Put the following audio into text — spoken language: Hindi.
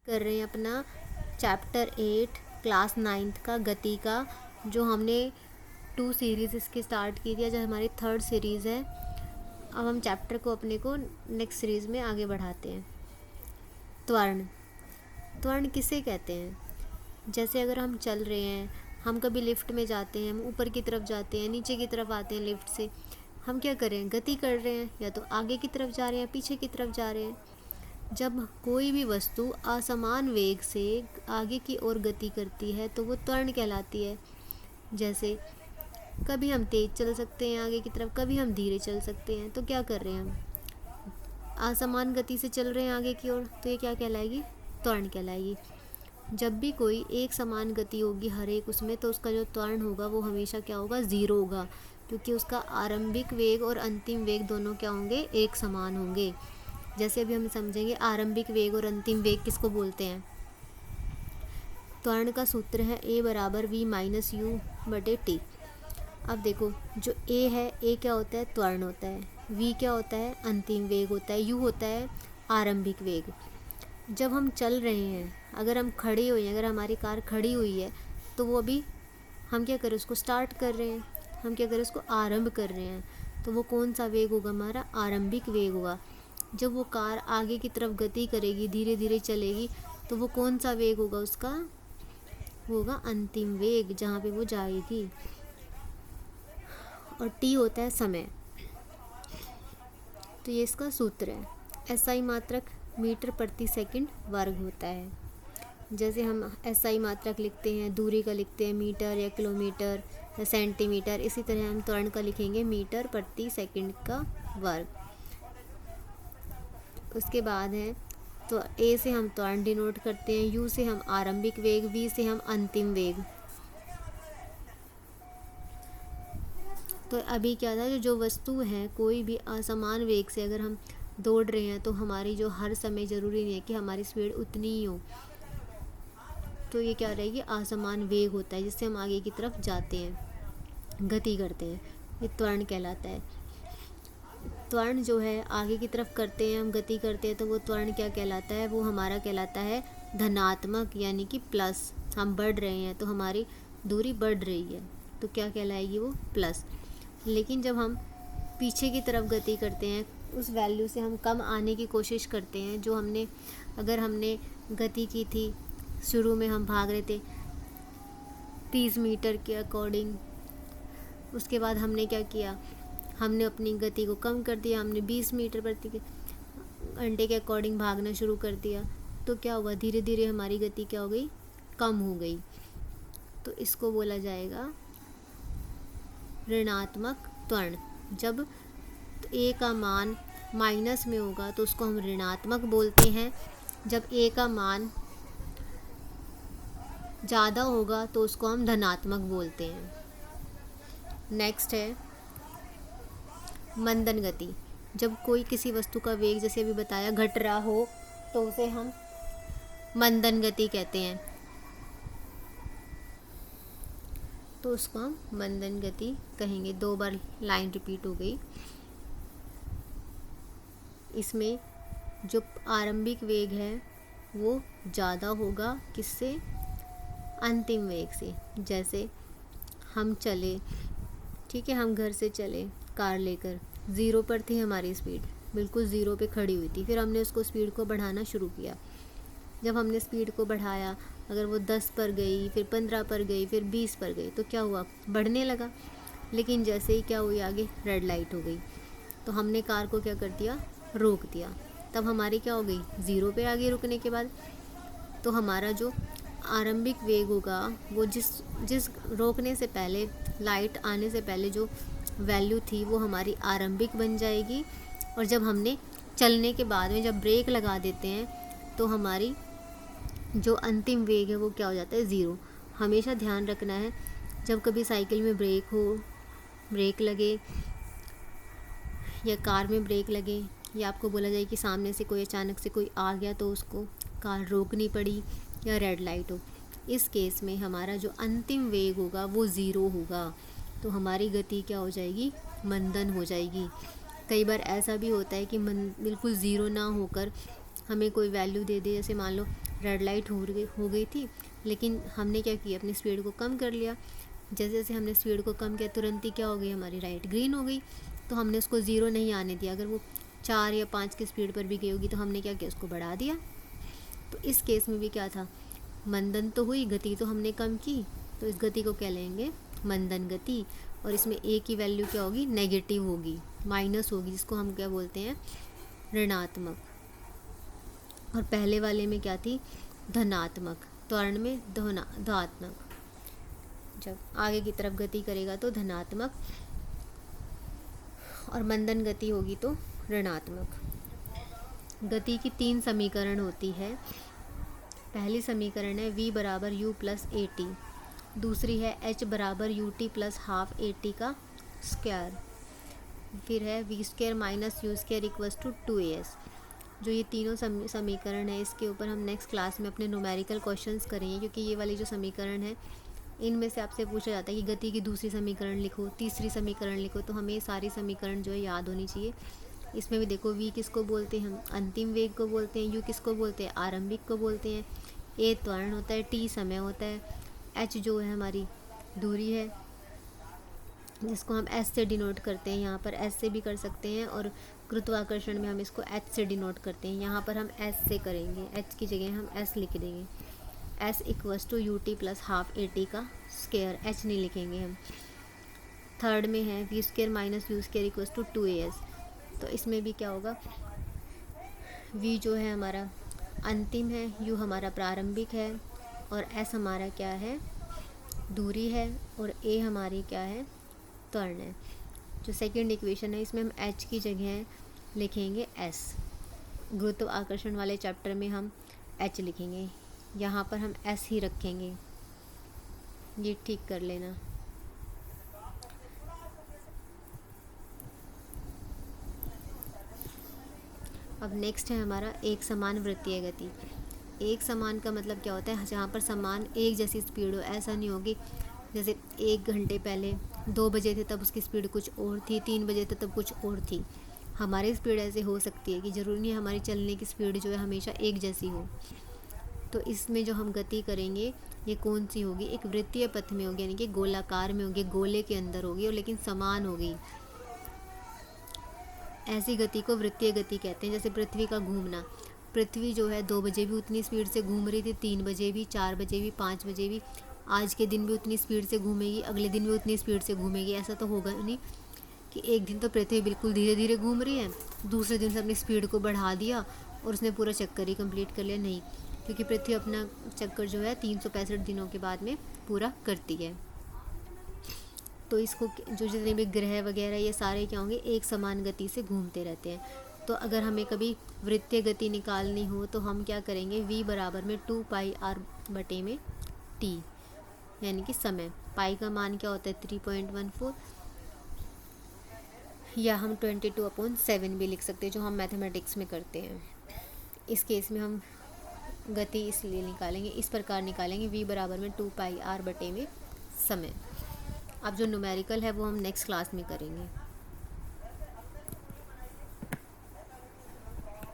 कर रहे हैं अपना चैप्टर 8 क्लास 9th का गति का, जो हमने 2 सीरीज़ इसकी स्टार्ट की थी, जो हमारी 3rd सीरीज़ है। अब हम चैप्टर को अपने को नेक्स्ट सीरीज़ में आगे बढ़ाते हैं। त्वरण। त्वरण किसे कहते हैं? जैसे अगर हम चल रहे हैं, हम कभी लिफ्ट में जाते हैं, हम ऊपर की तरफ जाते हैं, नीचे की तरफ आते हैं लिफ्ट से, हम क्या कर रहे हैं? गति कर रहे हैं, या तो आगे की तरफ जा रहे हैं, पीछे की तरफ जा रहे हैं। जब कोई भी वस्तु असमान वेग से आगे की ओर गति करती है तो वो त्वरण कहलाती है। जैसे कभी हम तेज चल सकते हैं आगे की तरफ, कभी हम धीरे चल सकते हैं। तो क्या कर रहे हैं हम? असमान गति से चल रहे हैं आगे की ओर, तो ये क्या कहलाएगी? त्वरण कहलाएगी। जब भी कोई एक समान गति होगी हर एक उसमें, तो उसका जो त्वरण होगा वो हमेशा क्या होगा? 0 होगा, क्योंकि उसका आरंभिक वेग और अंतिम वेग दोनों क्या होंगे? एक समान होंगे। जैसे अभी हम समझेंगे आरंभिक वेग और अंतिम वेग किसको बोलते हैं। त्वरण का सूत्र है A बराबर V माइनस यू बटे टी। अब देखो, जो A है, A क्या होता है? त्वरण होता है। V क्या होता है? अंतिम वेग होता है। U होता है आरंभिक वेग। जब हम चल रहे हैं, अगर हम खड़े हुए हैं, अगर हमारी कार खड़ी हुई है, तो वो अभी हम क्या करें? उसको स्टार्ट कर रहे हैं, हम क्या करें? उसको आरंभ कर रहे हैं। तो वो कौन सा वेग होगा? हमारा आरंभिक वेग होगा। जब वो कार आगे की तरफ गति करेगी, धीरे धीरे चलेगी, तो वो कौन सा वेग होगा उसका? वो होगा अंतिम वेग, जहाँ पे वो जाएगी। और टी होता है समय। तो ये इसका सूत्र है। एसआई मात्रक मीटर प्रति सेकंड वर्ग होता है। जैसे हम एसआई मात्रक लिखते हैं, दूरी का लिखते हैं मीटर या किलोमीटर या सेंटीमीटर, इसी तरह हम त्वरण का लिखेंगे मीटर प्रति सेकंड का वर्ग। उसके बाद है, तो ए से हम त्वरण डिनोट करते हैं, यू से हम आरंभिक वेग, वी से हम अंतिम वेग। तो अभी क्या था, जो वस्तु है कोई भी असमान वेग से अगर हम दौड़ रहे हैं, तो हमारी जो हर समय ज़रूरी नहीं है कि हमारी स्पीड उतनी ही हो। तो ये क्या रहेगी? असमान वेग होता है, जिससे हम आगे की तरफ जाते हैं, गति करते हैं। ये त्वरण कहलाता है। त्वरण जो है आगे की तरफ करते हैं, हम गति करते हैं, तो वो त्वरण क्या कहलाता है? वो हमारा कहलाता है धनात्मक, यानी कि प्लस। हम बढ़ रहे हैं तो हमारी दूरी बढ़ रही है, तो क्या कहलाएगी? वो प्लस। लेकिन जब हम पीछे की तरफ गति करते हैं, उस वैल्यू से हम कम आने की कोशिश करते हैं, जो अगर हमने गति की थी, शुरू में हम भाग रहे थे 30 मीटर के अकॉर्डिंग, उसके बाद हमने क्या किया? हमने अपनी गति को कम कर दिया, हमने 20 मीटर प्रति घंटे के अकॉर्डिंग भागना शुरू कर दिया। तो क्या हुआ? धीरे धीरे हमारी गति क्या हो गई? कम हो गई। तो इसको बोला जाएगा ऋणात्मक त्वरण। जब ए का मान माइनस में होगा तो उसको हम ऋणात्मक बोलते हैं। जब ए का मान ज़्यादा होगा तो उसको हम धनात्मक बोलते हैं। नेक्स्ट है मंदन गति। जब कोई किसी वस्तु का वेग, जैसे अभी बताया, घट रहा हो, तो उसे हम मंदन गति कहते हैं। तो उसको हम मंदन गति कहेंगे। 2 बार लाइन रिपीट हो गई। इसमें जो आरंभिक वेग है वो ज़्यादा होगा, किससे? अंतिम वेग से। जैसे हम चले, ठीक है, हम घर से चले कार लेकर, 0 पर थी हमारी स्पीड, बिल्कुल 0 पे खड़ी हुई थी। फिर हमने उसको स्पीड को बढ़ाना शुरू किया। जब हमने स्पीड को बढ़ाया, अगर वो 10 पर गई, फिर 15 पर गई, फिर 20 पर गई, तो क्या हुआ? बढ़ने लगा। लेकिन जैसे ही क्या हुई, आगे रेड लाइट हो गई, तो हमने कार को क्या कर दिया? रोक दिया। तब हमारी क्या हो गई? 0 पे आ गई रुकने के बाद। तो हमारा जो आरंभिक वेग होगा, वो जिस रोकने से पहले, लाइट आने से पहले जो वैल्यू थी, वो हमारी आरंभिक बन जाएगी। और जब हमने चलने के बाद में जब ब्रेक लगा देते हैं, तो हमारी जो अंतिम वेग है वो क्या हो जाता है? 0। हमेशा ध्यान रखना है, जब कभी साइकिल में ब्रेक लगे या कार में ब्रेक लगे, या आपको बोला जाए कि सामने से कोई अचानक से कोई आ गया तो उसको कार रोकनी पड़ी, या रेड लाइट हो, इस केस में हमारा जो अंतिम वेग होगा वो 0 होगा। तो हमारी गति क्या हो जाएगी? मंदन हो जाएगी। कई बार ऐसा भी होता है कि बिल्कुल 0 ना होकर हमें कोई वैल्यू दे दे, जैसे मान लो रेड लाइट हो गई थी, लेकिन हमने क्या किया, अपनी स्पीड को कम कर लिया। जैसे जैसे हमने स्पीड को कम किया तुरंत ही क्या हो गई, हमारी लाइट ग्रीन हो गई। तो हमने उसको 0 नहीं आने दिया। अगर वो 4 या 5 की स्पीड पर भी गई होगी तो हमने क्या किया, उसको बढ़ा दिया। तो इस केस में भी क्या था, मंदन तो हुई, गति तो हमने कम की, तो इस गति को क्या लेंगे, मंदन गति। और इसमें ए की वैल्यू क्या होगी, नेगेटिव होगी, माइनस होगी, जिसको हम क्या बोलते हैं, ऋणात्मक। और पहले वाले में क्या थी, धनात्मक, त्वरण में धनात्मक। जब आगे की तरफ गति करेगा तो धनात्मक, और मंदन गति होगी तो ऋणात्मक। गति की 3 समीकरण होती है। पहली समीकरण है v बराबर u प्लस ए टी, दूसरी है h बराबर U T plus half A T का स्क्वायर, फिर है V square minus U square equals to 2as। जो ये तीनों समीकरण है, इसके ऊपर हम नेक्स्ट क्लास में अपने न्यूमेरिकल क्वेश्चंस करेंगे, क्योंकि ये वाली जो समीकरण है इनमें से आपसे पूछा जाता है कि गति की दूसरी समीकरण लिखो, तीसरी समीकरण लिखो, तो हमें ये सारी समीकरण जो है याद होनी चाहिए। इसमें भी देखो v किसको बोलते हैं, हम अंतिम वेग को बोलते हैं, u किसको बोलते हैं, आरंभिक को बोलते हैं, a त्वरण होता है, t समय होता है, h जो है हमारी दूरी है, जिसको हम s से डिनोट करते हैं। यहाँ पर s से भी कर सकते हैं, और गुरुत्वाकर्षण में हम इसको h से डिनोट करते हैं। यहाँ पर हम s से करेंगे, h की जगह हम s लिख देंगे, s equals to U T plus half A T का स्क्वायर, h नहीं लिखेंगे हम। थर्ड में है V square minus U square equals to 2as। तो इसमें भी क्या होगा, v जो है हमारा अंतिम है, u हमारा प्रारंभिक है, और s हमारा क्या है, दूरी है, और a हमारी क्या है, त्वरण है। जो सेकंड इक्वेशन है, इसमें हम h की जगह लिखेंगे s। गुरुत्व आकर्षण वाले चैप्टर में हम h लिखेंगे, यहाँ पर हम s ही रखेंगे, ये ठीक कर लेना। अब नेक्स्ट है हमारा एक समान वृत्तीय गति। एक समान का मतलब क्या होता है, जहाँ पर समान एक जैसी स्पीड हो। ऐसा नहीं होगी जैसे 1 घंटे पहले 2 बजे थे तब उसकी स्पीड कुछ और थी, 3 बजे थे तब कुछ और थी। हमारी स्पीड ऐसे हो सकती है कि ज़रूरी नहीं हमारी चलने की स्पीड जो है हमेशा एक जैसी हो। तो इसमें जो हम गति करेंगे ये कौन सी होगी, एक वृत्तीय पथ में होगी, यानी कि गोलाकार में होगी, गोले के अंदर होगी, और लेकिन समान होगी। ऐसी गति को वृत्तीय गति कहते हैं। जैसे पृथ्वी का घूमना, पृथ्वी जो है 2 बजे भी उतनी स्पीड से घूम रही थी, 3 बजे भी, 4 बजे भी, 5 बजे भी, आज के दिन भी उतनी स्पीड से घूमेगी, अगले दिन भी उतनी स्पीड से घूमेगी। ऐसा तो होगा नहीं कि एक दिन तो पृथ्वी बिल्कुल धीरे धीरे घूम रही है, दूसरे दिन से अपनी स्पीड को बढ़ा दिया और उसने पूरा चक्कर ही कंप्लीट कर लिया। नहीं, क्योंकि पृथ्वी अपना चक्कर जो है 365 दिनों के बाद में पूरा करती है। तो इसको जो जितने भी ग्रह वगैरह ये सारे क्या होंगे, एक समान गति से घूमते रहते हैं। तो अगर हमें कभी वृत्तीय गति निकालनी हो तो हम क्या करेंगे, v बराबर में 2πr बटे में t, यानी कि समय। पाई का मान क्या होता है 3.14, या हम 22/7 भी लिख सकते हैं, जो हम मैथमेटिक्स में करते हैं। इस केस में हम गति इसलिए निकालेंगे, इस प्रकार निकालेंगे, v बराबर में 2πr बटे में समय। अब जो न्यूमेरिकल है वो हम नेक्स्ट क्लास में करेंगे।